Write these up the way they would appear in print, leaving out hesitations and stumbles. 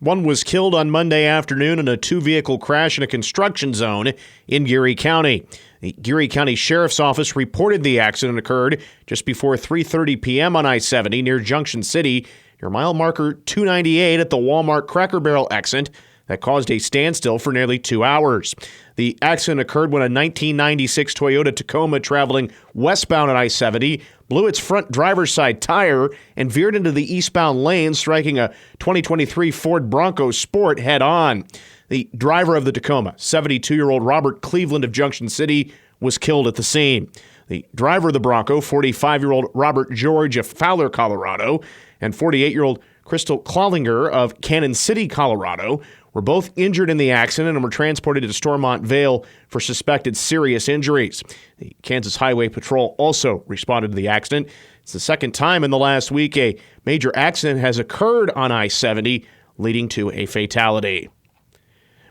One was killed on Monday afternoon in a two-vehicle crash in a construction zone in Geary County. The Geary County Sheriff's Office reported the accident occurred just before 3:30 p.m. on I-70 near Junction City, near mile marker 298 at the Walmart Cracker Barrel exit that caused a standstill for nearly 2 hours. The accident occurred when a 1996 Toyota Tacoma traveling westbound at I-70 blew its front driver's side tire and veered into the eastbound lane, striking a 2023 Ford Bronco Sport head-on. The driver of the Tacoma, 72-year-old Robert Cleveland of Junction City, was killed at the scene. The driver of the Bronco, 45-year-old Robert George of Fowler, Colorado, and 48-year-old Crystal Clollinger of Cannon City, Colorado, were both injured in the accident and were transported to Stormont Vale for suspected serious injuries. The Kansas Highway Patrol also responded to the accident. It's the second time in the last week a major accident has occurred on I-70, leading to a fatality.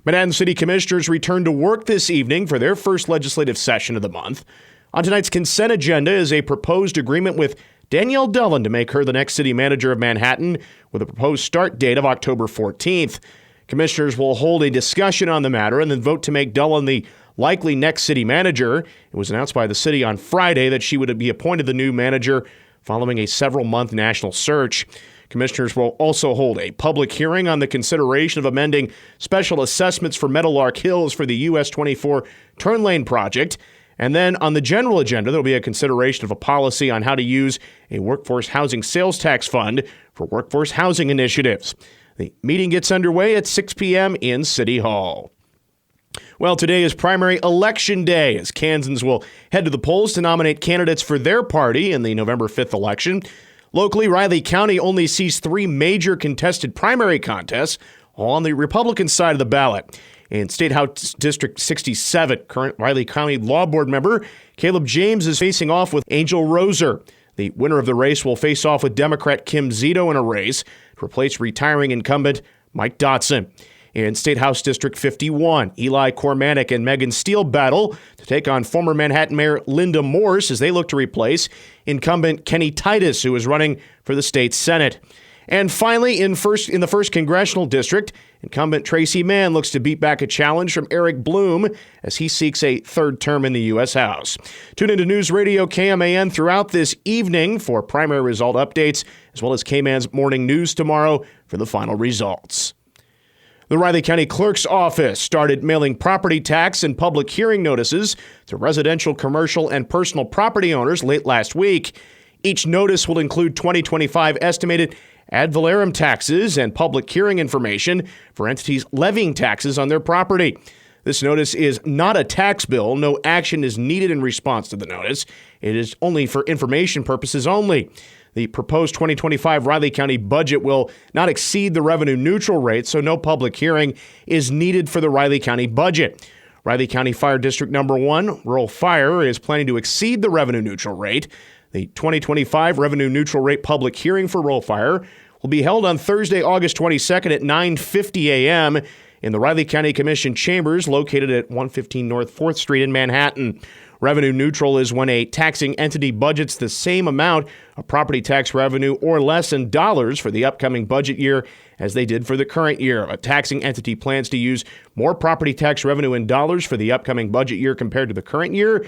Manhattan City Commissioners returned to work this evening for their first legislative session of the month. On tonight's consent agenda is a proposed agreement with Danielle Dullen to make her the next city manager of Manhattan, with a proposed start date of October 14th. Commissioners will hold a discussion on the matter and then vote to make Dullen the likely next city manager. It was announced by the city on Friday that she would be appointed the new manager following a several-month national search. Commissioners will also hold a public hearing on the consideration of amending special assessments for Meadowlark Hills for the US 24 turn lane project. And then on the general agenda, there will be a consideration of a policy on how to use a workforce housing sales tax fund for workforce housing initiatives. The meeting gets underway at 6 p.m. in City Hall. Well, today is primary election day as Kansans will head to the polls to nominate candidates for their party in the November 5th election. Locally, Riley County only sees 3 major contested primary contests, all on the Republican side of the ballot. In State House District 67, current Riley County Law Board member Caleb James is facing off with Angel Roser. The winner of the race will face off with Democrat Kim Zito in a race to replace retiring incumbent Mike Dotson. In State House District 51, Eli Cormanick and Megan Steele battle to take on former Manhattan Mayor Linda Morse as they look to replace incumbent Kenny Titus, who is running for the state Senate. And finally, in the first congressional district, incumbent Tracy Mann looks to beat back a challenge from Eric Bloom as he seeks a third term in the U.S. House. Tune into News Radio KMAN throughout this evening for primary result updates, as well as KMAN's morning news tomorrow for the final results. The Riley County Clerk's Office started mailing property tax and public hearing notices to residential, commercial, and personal property owners late last week. Each notice will include 2025 estimated ad valorem taxes and public hearing information for entities levying taxes on their property. This notice is not a tax bill. No action is needed in response to the notice. It is only for information purposes only. The proposed 2025 Riley County budget will not exceed the revenue neutral rate, so no public hearing is needed for the Riley County budget. Riley County Fire District Number 1, Rural Fire, is planning to exceed the revenue neutral rate. The 2025 revenue neutral rate public hearing for Rural Fire will be held on Thursday, August 22nd at 9:50 a.m. in the Riley County Commission chambers located at 115 North 4th Street in Manhattan. Revenue neutral is when a taxing entity budgets the same amount of property tax revenue or less in dollars for the upcoming budget year as they did for the current year. A taxing entity plans to use more property tax revenue in dollars for the upcoming budget year compared to the current year.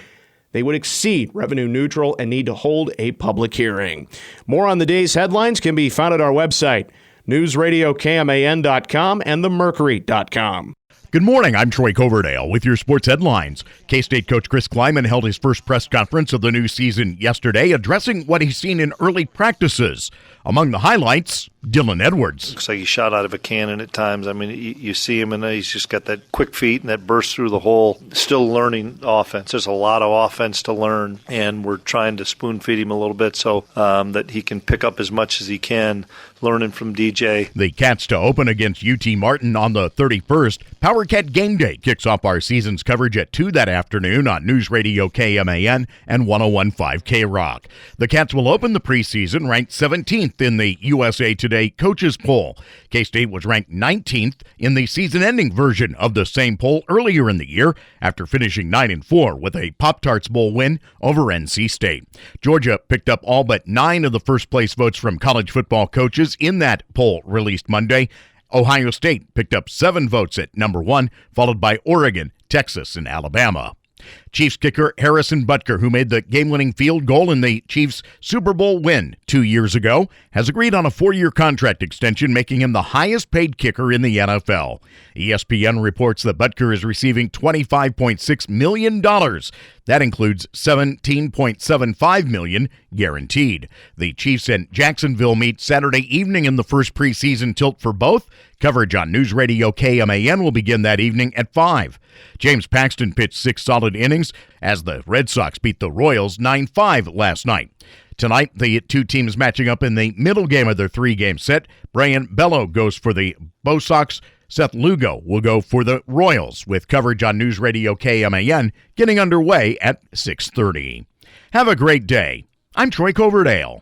They would exceed revenue neutral and need to hold a public hearing. More on the day's headlines can be found at our website, newsradiokman.com and themercury.com. Good morning, I'm Troy Coverdale with your sports headlines. K-State coach Chris Kleiman held his first press conference of the new season yesterday, addressing what he's seen in early practices. Among the highlights, Dylan Edwards. Looks like he shot out of a cannon at times. I mean, you see him, and he's just got that quick feet and that burst through the hole. Still learning offense. There's a lot of offense to learn, and we're trying to spoon-feed him a little bit so that he can pick up as much as he can, learning from DJ. The Cats to open against UT Martin on the 31st. Power Cat Game Day kicks off our season's coverage at 2 that afternoon on News Radio KMAN and 101.5 K-Rock. The Cats will open the preseason ranked 17th in the USA Today Coaches Poll. K-State was ranked 19th in the season-ending version of the same poll earlier in the year after finishing 9-4 with a Pop-Tarts Bowl win over NC State. Georgia picked up all but 9 of the first-place votes from college football coaches in that poll released Monday. Ohio State picked up 7 votes at number 1, followed by Oregon, Texas, and Alabama. Chiefs kicker Harrison Butker, who made the game-winning field goal in the Chiefs' Super Bowl win 2 years ago, has agreed on a 4-year contract extension, making him the highest-paid kicker in the NFL. ESPN reports that Butker is receiving $25.6 million. That includes $17.75 million guaranteed. The Chiefs and Jacksonville meet Saturday evening in the first preseason tilt for both. Coverage on News Radio KMAN will begin that evening at 5. James Paxton pitched 6 solid innings as the Red Sox beat the Royals 9-5 last night. Tonight, the 2 teams matching up in the middle game of their 3-game set. Brian Bello goes for the Bo Sox. Seth Lugo will go for the Royals, with coverage on News Radio KMAN getting underway at 6:30. Have a great day. I'm Troy Coverdale.